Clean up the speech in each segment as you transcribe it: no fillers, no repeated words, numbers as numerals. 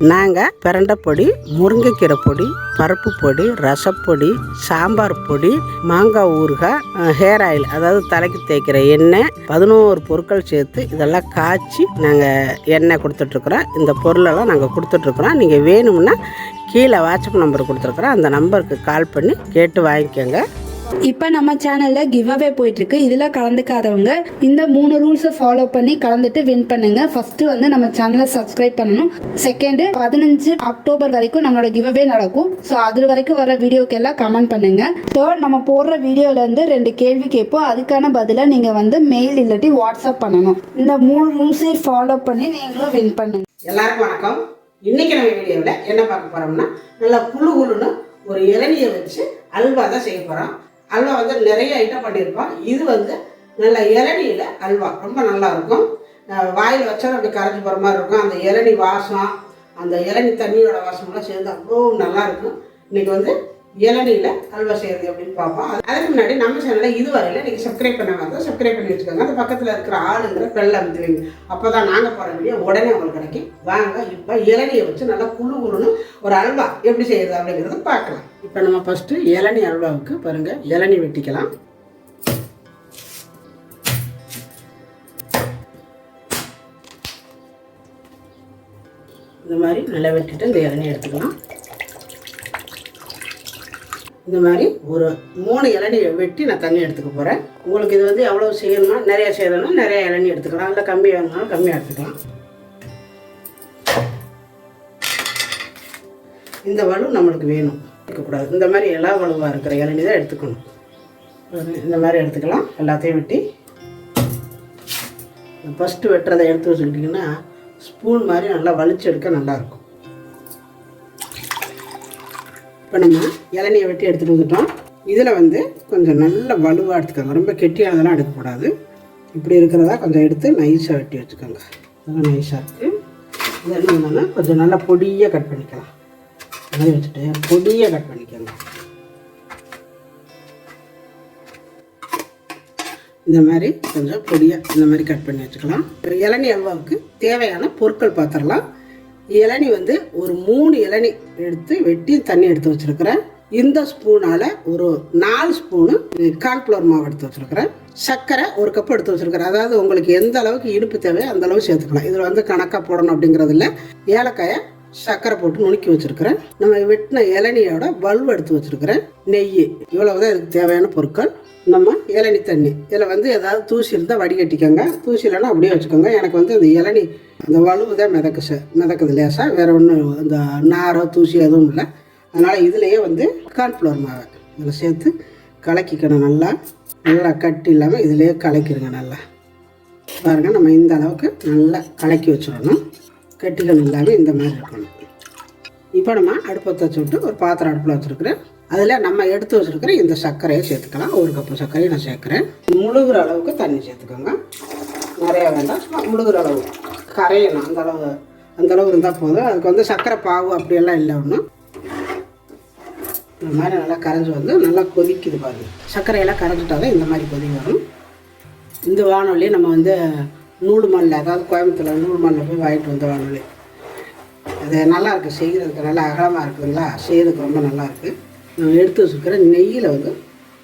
நாங்கள் பிரண்டை பொடி, முருங்கைக்கீரை பொடி, பருப்பு பொடி, ரசப்பொடி, சாம்பார் பொடி, மாங்காய் ஊறுகாய், ஹேர் ஆயில் அதாவது தலைக்கு தேய்க்கிற எண்ணெய் 11 பொருட்கள் சேர்த்து இதெல்லாம் காய்ச்சி நாங்கள் எண்ணெய் கொடுத்துட்ருக்குறோம். இந்த பொருளெல்லாம் நாங்கள் கொடுத்துட்ருக்குறோம். நீங்கள் வேணும்னா கீழே வாட்ஸ்அப் நம்பர் கொடுத்துருக்குறோம். அந்த நம்பருக்கு கால் பண்ணி கேட்டு வாங்கிக்கோங்க. இப்போ நம்ம சேனலில் கிவ் அவே போயிட்டுருக்கு. இதில் கலந்துக்காதவங்க இந்த 3 ரூல்ஸை ஃபாலோ பண்ணி கலந்துட்டு வின் பண்ணுங்க. ஃபஸ்ட்டு வந்து நம்ம சேனலை சப்ஸ்கிரைப் பண்ணணும். செகண்டு 15 அக்டோபர் வரைக்கும் நம்மளோட கிவ் அவே நடக்கும். ஸோ அது வரைக்கும் வர வீடியோக்கு எல்லாம் கமெண்ட் பண்ணுங்க. தேர்ட், நம்ம போடுற வீடியோலேருந்து 2 கேள்வி கேட்போம். அதுக்கான பதிலை நீங்கள் வந்து மெயில் இல்லாட்டி வாட்ஸ்அப் பண்ணணும். இந்த 3 ரூல்ஸை ஃபாலோ பண்ணி நீங்களும் வின் பண்ணுங்க. எல்லாருக்கும் வணக்கம். இன்னைக்கு நம்ம வீடியோவில் என்ன பார்க்க போகிறோம்னா, நல்லா குழுன்னு ஒரு இளநியை வச்சு அல்வா தான் செய்ய போகிறோம். அல்வா வந்து நிறைய ஐட்டம் பண்ணியிருப்போம். இது வந்து நல்ல இளநியில் அல்வா ரொம்ப நல்லா இருக்கும். வாயில் வச்சாலும் அப்படி கரைஞ்சி போகிற மாதிரி இருக்கும். அந்த இளநி வாசம், அந்த இளநி தண்ணியோட வாசமெல்லாம் சேர்ந்து அவ்வளோ நல்லாயிருக்கும். இன்றைக்கி வந்து இளநியில் அல்வா செய்கிறது அப்படின்னு பார்ப்போம். அதுக்கு முன்னாடி நம்ம சேனலில் இதுவரையில் நீங்கள் சப்ஸ்கிரைப் பண்ண வந்து சப்ஸ்கிரைப் பண்ணி வச்சுக்கோங்க. அந்த பக்கத்தில் இருக்கிற ஆளுங்கிற பெல்ல அமைத்துவீங்க. அப்போ தான் நாங்கள் போகிற வீடியோ உடனே உங்களுக்கு கிடைக்கும். வாங்க இப்போ இளநியை வச்சு நல்லா குழுன்னு ஒரு அல்வா எப்படி செய்கிறது அப்படிங்கிறத பார்க்கலாம். இப்போ நம்ம ஃபஸ்ட்டு இளநி அல்வாவுக்கு பாருங்கள், இளநி வெட்டிக்கலாம். இந்த மாதிரி நல்லா வெட்டிட்டு இந்த இளநி எடுத்துக்கலாம். இந்த மாதிரி ஒரு 3 இளநி வெட்டி நான் தண்ணி எடுத்துக்க போகிறேன். உங்களுக்கு இது வந்து எவ்வளோ செய்யணும்னா, நிறையா செய்யணும்னா நிறையா இளநி எடுத்துக்கலாம். இல்லை கம்மி வேணும்னாலும் கம்மியாக எடுத்துக்கலாம். இந்த வலு நம்மளுக்கு வேணும், இருக்கக்கூடாது. இந்த மாதிரி எல்லா வலுவாக இருக்கிற இளநி தான் எடுத்துக்கணும். இந்த மாதிரி எடுத்துக்கலாம். எல்லாத்தையும் வெட்டி ஃபஸ்ட்டு வெட்டுறதை எடுத்து வச்சுக்கிட்டிங்கன்னா ஸ்பூன் மாதிரி நல்லா வலிச்சு எடுக்க நல்லாயிருக்கும். இப்போ நம்ம இளநியை வெட்டி எடுத்துகிட்டு வந்துட்டோம். இதில் வந்து கொஞ்சம் நல்ல வலுவாக எடுத்துக்கோங்க. ரொம்ப கெட்டியானதெல்லாம் எடுக்கக்கூடாது. இப்படி இருக்கிறதா கொஞ்சம் எடுத்து நைஸாக வெட்டி வச்சுக்கோங்க. அதெல்லாம் நைஸாக இருக்குது. இது என்ன பண்ணோன்னா கொஞ்சம் நல்லா பொடியாக கட் பண்ணிக்கலாம். மாதிரி வச்சுட்டு பொடியாக கட் பண்ணிக்கோங்க. இந்த மாதிரி கொஞ்சம் பொடியாக இந்த மாதிரி கட் பண்ணி வச்சுக்கலாம். இளநி அல்வாவுக்கு தேவையான பொருட்கள் பார்த்துடலாம். இளநி வந்து ஒரு 3 இளநி எடுத்து வெட்டி தண்ணி எடுத்து வச்சுருக்கிறேன். இந்த ஸ்பூனால் ஒரு 4 ஸ்பூனு கார்ன்ஃப்ளவர் மாவு எடுத்து வச்சுருக்கிறேன். சர்க்கரை 1 கப் எடுத்து வச்சுருக்கிறேன். அதாவது உங்களுக்கு எந்த அளவுக்கு இனிப்பு தேவையோ அந்த அளவு சேர்த்துக்கலாம். இதில் வந்து கணக்காக போடணும் அப்படிங்கிறது இல்லை. ஏலக்காயை சர்க்கரை போட்டு நுணுக்கி வச்சுருக்கிறேன். நம்ம வெட்டின இளநியோட பல்பு எடுத்து வச்சுருக்கிறேன். நெய், இவ்வளவு தான் இதுக்கு தேவையான பொருட்கள். நம்ம இளநி தண்ணி, இதில் வந்து ஏதாவது தூசி இருந்தால் வடிகட்டிக்கோங்க. தூசி இல்லைன்னா அப்படியே வச்சுக்கோங்க. எனக்கு வந்து அந்த இளநி அந்த வலுவு தான் மிதக்குது லேசாக, வேறு ஒன்றும் இந்த நாரோ தூசி எதுவும் இல்லை. அதனால் இதுலேயே வந்து கார்ன்ஃப்ளவர் மாவை இதில் சேர்த்து கலக்கிக்கணும். நல்லா கட்டி இல்லாமல் இதிலேயே கலக்கிடுங்க. நல்லா பாருங்கள், நம்ம இந்த அளவுக்கு நல்லா கலக்கி வச்சிடணும். கட்டிகள் இல்லாமல் இந்த மாதிரி இருக்கணும். இப்போ நம்ம அடுப்பத்தை வச்சுட்டு ஒரு பாத்திரம் அடுப்பில் வச்சுருக்கிறேன். அதில் நம்ம எடுத்து வச்சுருக்கிற இந்த சர்க்கரையை சேர்த்துக்கலாம். 1 கப்பு சர்க்கரையை நான் சேர்க்குறேன். முழுகிற அளவுக்கு தண்ணி சேர்த்துக்கோங்க. நிறையா வேண்டாம், முழுகிற அளவு கரையணும். அந்த அளவு இருந்தால் போதும். அதுக்கு வந்து சர்க்கரை பாவு அப்படியெல்லாம் இல்லை ஒன்றும். இந்த மாதிரி நல்லா கரைஞ்சி வந்து நல்லா கொதிக்குது பாருங்கள். சர்க்கரையெல்லாம் கரைஞ்சிட்டாதான் இந்த மாதிரி கொதி வரும். இந்த வானொலி நம்ம வந்து நூடுமல்ல, அதாவது கோயம்புத்தூரில் நூடுமல்ல போய் வாங்கிட்டு வந்த வானொலி. அது நல்லாயிருக்கு, செய்கிறதுக்கு நல்லா அகலமாக இருக்குதுங்களா, செய்கிறதுக்கு ரொம்ப நல்லாயிருக்கு. நான் எடுத்து வச்சுருக்கிற நெய்யில் வந்து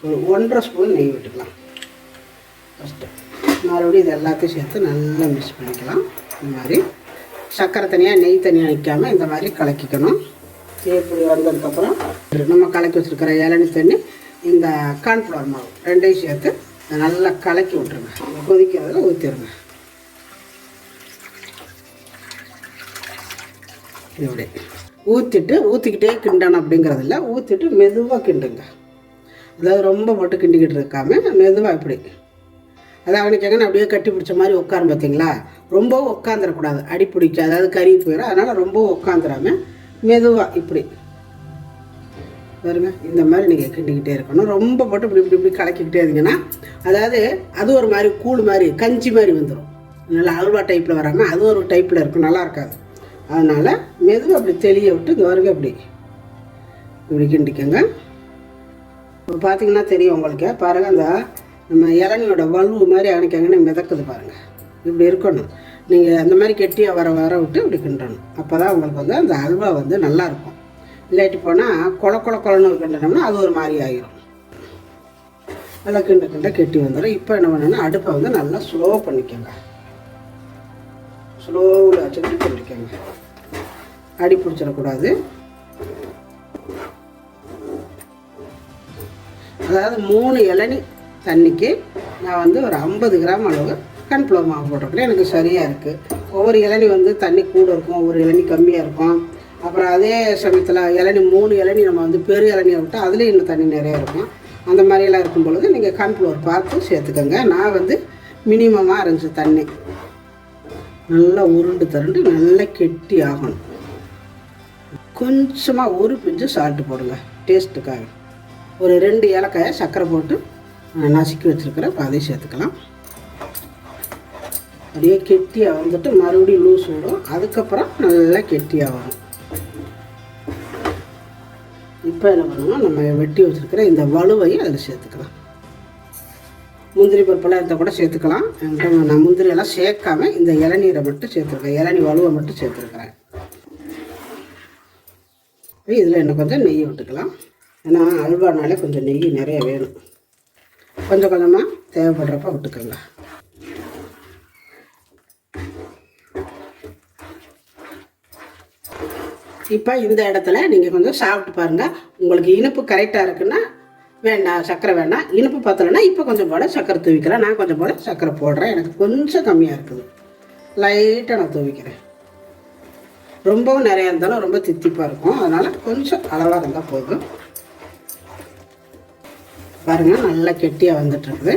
ஒரு 1.5 ஸ்பூன் நெய் விட்டுக்கலாம். ஃபஸ்ட்டு மறுபடியும் இது எல்லாத்தையும் சேர்த்து நல்லா மிக்ஸ் பண்ணிக்கலாம். இந்த மாதிரி சர்க்கரை தனியாக நெய் தனியாக நிற்காமல் இந்த மாதிரி கலக்கிக்கணும். இப்படி வந்ததுக்கப்புறம் நம்ம கலக்கி வச்சுருக்கிற இளநி தண்ணி, இந்த கார்ன்ஃப்ளவர் மாவு 2ஐயும் சேர்த்து நல்லா கலக்கி விட்ருங்க. கொதிக்கிறதுல ஊற்றிடுங்க. இப்படி ஊற்றிக்கிட்டே கிண்டணும் அப்படிங்கிறதில்ல. ஊற்றிட்டு மெதுவாக கிண்டுங்க. அதாவது ரொம்ப போட்டு கிண்டிக்கிட்டு இருக்காமல் மெதுவாக இப்படி, அதாவது கேட்கணும் அப்படியே கட்டி பிடிச்ச மாதிரி உட்காரும் பார்த்தீங்களா. ரொம்பவும் உட்காந்துடக்கூடாது, அடி பிடிக்க, அதாவது கறி போயிடும். அதனால் ரொம்ப உட்காந்துடாமல் மெதுவாக இப்படி பாருங்க, இந்த மாதிரி நீங்கள் கிண்டிக்கிட்டே இருக்கணும். ரொம்ப போட்டு இப்படி கலக்கிக்கிட்டே இருந்தீங்கன்னா அதாவது அது ஒரு மாதிரி கூழ் மாதிரி கஞ்சி மாதிரி வந்துடும். நல்லா அல்வா டைப்பில் வராமல் அது ஒரு டைப்பில் இருக்கும், நல்லா இருக்காது. அதனால் மெதுவாக அப்படி தெளிய விட்டு இந்த வருங்க இப்படி கிண்டிக்கோங்க. இப்போ பார்த்தீங்கன்னா தெரியும் உங்களுக்கு. பாருங்கள், அந்த நம்ம இளநியோட வலுவு மாதிரி அன்னைக்கு மிதக்குது பாருங்கள். இப்படி இருக்கணும். நீங்கள் அந்த மாதிரி கெட்டியாக வர விட்டு இப்படி கிண்டணும். அப்போ தான் உங்களுக்கு வந்து அந்த அல்வா வந்து நல்லாயிருக்கும். இல்லாட்டி போனால் கொலன்னு கிண்டனோம்னா அது ஒரு மாதிரி ஆகிரும். நல்லா கிண்ட கெட்டி வந்துடும். இப்போ என்ன பண்ணணும்னா அடுப்பை வந்து நல்லா ஸ்லோ பண்ணிக்கோங்க. ஸ்லோவில் வச்சுட்டு பண்ணிக்கோங்க. அடி பிடிச்சிடக்கூடாது. அதாவது 3 இளநி தண்ணிக்கு நான் வந்து ஒரு 50 கிராம் அளவு கார்ன்ஃப்ளவர் மாவு போட்டிருக்கிறேன். எனக்கு சரியாக இருக்குது. ஒவ்வொரு இளநி வந்து தண்ணி கூட இருக்கும், ஒவ்வொரு இளநி கம்மியாக இருக்கும். அப்புறம் அதே சமயத்தில் 3 இளநி நம்ம வந்து பெரிய இளநியை விட்டால் அதுலேயும் இன்னும் தண்ணி நிறையா இருக்கும். அந்த மாதிரியெல்லாம் இருக்கும் பொழுது நீங்கள் கார்ன்ஃப்ளவர் பார்த்து சேர்த்துக்கோங்க. நான் வந்து மினிமமாக அரைஞ்ச தண்ணி நல்லா உருண்டு நல்லா கெட்டி ஆகணும். கொஞ்சமாக ஒரு பிஞ்சு சால்ட்டு போடுங்க டேஸ்ட்டுக்காக. ஒரு 2 ஏலக்காயை சர்க்கரை போட்டு நசுக்கி வச்சுருக்கிறேன். இப்போ அதையும் சேர்த்துக்கலாம். அப்படியே கெட்டியாக வந்துட்டு மறுபடியும் லூஸ் விடும். அதுக்கப்புறம் நல்லா கெட்டியாக வரும். இப்போ என்ன பண்ணுவோம், நம்ம வெட்டி வச்சுருக்கிற இந்த வலுவையும் அதில் சேர்த்துக்கலாம். முந்திரி பருப்பெல்லாம் இருந்தால் கூட சேர்த்துக்கலாம். நான் முந்திரியெல்லாம் சேர்க்காம இந்த இளநீரை மட்டும் சேர்த்துருக்கேன். இளநீ வலுவை மட்டும் சேர்த்துருக்குறேன். இதில் இன்னும் கொஞ்சம் நெய் விட்டுக்கலாம். ஏன்னா அல்வானாலே கொஞ்சம் நெய் நிறைய வேணும். கொஞ்சம் கொஞ்சமாக தேவைப்படுறப்ப விட்டுக்கோங்க. இப்போ இந்த இடத்துல நீங்கள் கொஞ்சம் சாப்பிட்டு பாருங்கள். உங்களுக்கு இனிப்பு கரெக்டாக இருக்குன்னா வேண்டாம், சர்க்கரை வேண்டாம். இனிப்பு பத்தலைன்னா இப்போ கொஞ்சம் போல் சர்க்கரை தூவிக்கிறேன். நான் கொஞ்சம் போல் சர்க்கரை போடுறேன். எனக்கு கொஞ்சம் கம்மியாக இருக்குது. லைட்டாக நான் தூவிக்கிறேன். ரொம்பவும் நிறையா இருந்தாலும் ரொம்ப தித்திப்பாக இருக்கும். அதனால் கொஞ்சம் அளவாக இருந்தால் போதும். பாருங்கள் நல்லா கெட்டியாக வந்துட்டுருக்குது.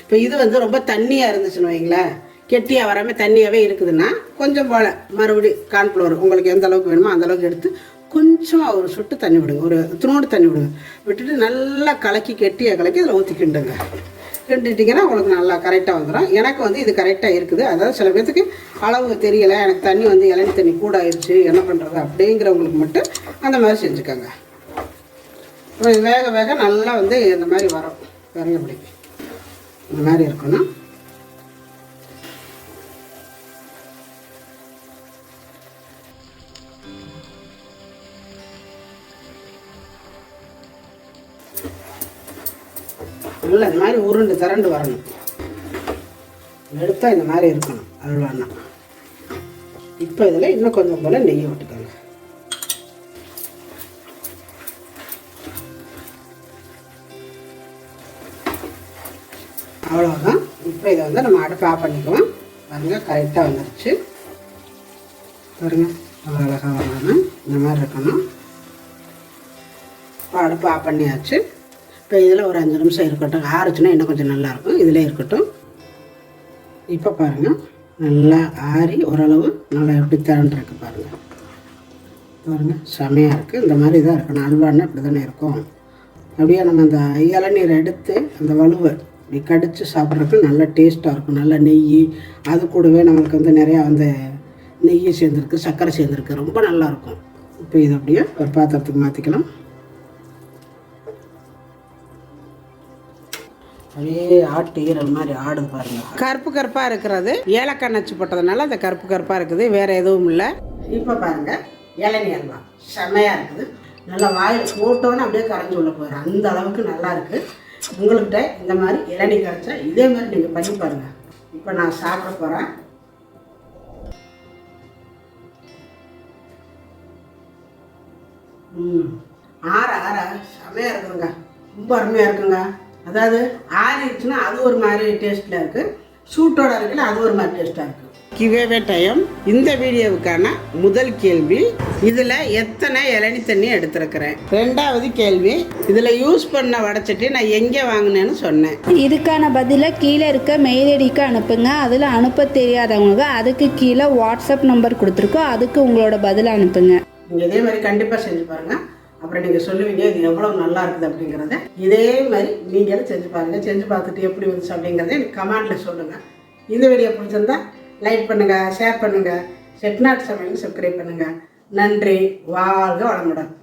இப்போ இது வந்து ரொம்ப தண்ணியாக இருந்துச்சுன்னு வைங்களேன், கெட்டியாக வராமல் தண்ணியாகவே இருக்குதுன்னா கொஞ்சம் போல் மறுபடியும் கார்ன்ஃப்ளவர் உங்களுக்கு எந்த அளவுக்கு வேணுமோ அந்த அளவுக்கு எடுத்து கொஞ்சமாக ஒரு சொட்டு தண்ணி விடுங்க. ஒரு துணோடு தண்ணி விடுங்க. விட்டுட்டு நல்லா கலக்கி கெட்டியாக கலக்கி அதில் ஊற்றி கிண்டுங்க. கிண்டிட்டிங்கன்னா உங்களுக்கு நல்லா கரெக்டாக வந்துடும். எனக்கு வந்து இது கரெக்டாக இருக்குது. அதாவது சில பேர்த்துக்கு அளவு தெரியலை, எனக்கு தண்ணி வந்து இளநீ தண்ணி கூட ஆயிடுச்சு, என்ன பண்ணுறது அப்படிங்கிறவங்களுக்கு மட்டும் அந்த மாதிரி செஞ்சுக்கோங்க. வேக வேக நல்லா வந்து இந்த மாதிரி வரும். பாருங்க, இப்படி இந்த மாதிரி இருக்கணும். நல்லா இந்த மாதிரி உருண்டு திரண்டு வரணும். எடுத்தால் இந்த மாதிரி இருக்கணும் அல்வான்னா. இப்போ இதில் இன்னும் கொஞ்சம் போல் நெய்யை விட்டுக்கோங்க. அவ்வளோதான். இப்போ இதை வந்து நம்ம அடுப்பு ஆஃப் பண்ணிக்குவோம். பாருங்கள் கரெக்டாக வந்துடுச்சு. பாருங்கள் அவ்வளோ அழகாக வரணும். இந்த மாதிரி இருக்கணும். இப்போ அடுப்பு ஆஃப் பண்ணியாச்சு. இப்போ இதில் ஒரு 5 நிமிஷம் இருக்கட்டும். ஆறுச்சுன்னா இன்னும் கொஞ்சம் நல்லாயிருக்கும். இதில் இருக்கட்டும். இப்போ பாருங்கள் நல்லா ஆறி ஓரளவு நல்லா எப்படி திரண்டுருக்கு பாருங்கள். பாருங்கள் செமையாக இருக்குது. இந்த மாதிரி தான் இருக்கணும். அல்வான்னா இப்படி தானே இருக்கும். அப்படியே நம்ம அந்த இளநீரை எடுத்து அந்த வலுவை இப்படி கடித்து சாப்பிட்றதுக்கு நல்லா டேஸ்ட்டாக இருக்கும். நல்லா நெய், அது கூடவே நம்மளுக்கு வந்து நிறையா அந்த நெய் சேர்ந்துருக்கு, சர்க்கரை சேர்ந்துருக்கு. ரொம்ப நல்லாயிருக்கும். இப்போ இது அப்படியே ஒரு பாத்திரத்துக்கு மாற்றிக்கலாம். அப்படியே ஆட்டு ஈரல் மாதிரி ஆடுது பாருங்க. கருப்பு கருப்பாக இருக்கிறது ஏலக்காய் நச்சு போட்டதுனால அந்த கருப்பு கருப்பாக இருக்குது, வேறு எதுவும் இல்லை. இப்போ பாருங்க இளநீ அல்வா செமையாக இருக்குது. நல்லா வாயில் போட்டோன்னு அப்படியே கரைஞ்சி உள்ள போயிடும். அந்த அளவுக்கு நல்லா இருக்குது. உங்கள்கிட்ட இந்த மாதிரி இளநீ கரைச்சா இதே மாதிரி நீங்கள் பண்ணி பாருங்கள். இப்போ நான் சாப்பிட போகிறேன். ஆற செமையாக இருக்குதுங்க. ரொம்ப அருமையாக இருக்குங்க. அதாவது ஆறிடுச்சுன்னா அது ஒரு மாதிரி டேஸ்ட்டில் இருக்குது, சூட்டோட இருக்குல்ல அது ஒரு மாதிரி டேஸ்ட்டாக இருக்குது. Giveaway time. இந்த வீடியோவுக்கான முதல் கேள்வி, இதில் எத்தனை இளநீ தண்ணி எடுத்துருக்கிறேன். 2வது கேள்வி, இதில் யூஸ் பண்ண வடைச்சட்டி நான் எங்கே வாங்கினேன்னு சொன்னேன். இதுக்கான பதிலை கீழே இருக்க மெயில் ஐடிக்கு அனுப்புங்க. அதில் அனுப்ப தெரியாதவங்க அதுக்கு கீழே வாட்ஸ்அப் நம்பர் கொடுத்துருக்கோம், அதுக்கு உங்களோட பதிலை அனுப்புங்க. நீங்கள் இதே மாதிரி கண்டிப்பாக செஞ்சு பாருங்கள். அப்புறம் நீங்கள் சொல்லுவீங்க இது எவ்வளோ நல்லா இருக்குது அப்படிங்கிறத. இதே மாதிரி நீங்களும் செஞ்சு பாருங்கள். செஞ்சு பார்த்துட்டு எப்படி வந்துச்சு அப்படிங்கிறத எனக்கு கமெண்டில் சொல்லுங்கள். இந்த வீடியோ பிடிச்சிருந்தா லைக் பண்ணுங்கள், ஷேர் பண்ணுங்கள், செட்டிநாட்டு சமையல் சப்ஸ்கிரைப் பண்ணுங்கள். நன்றி. வாழ்க வளமுடன்.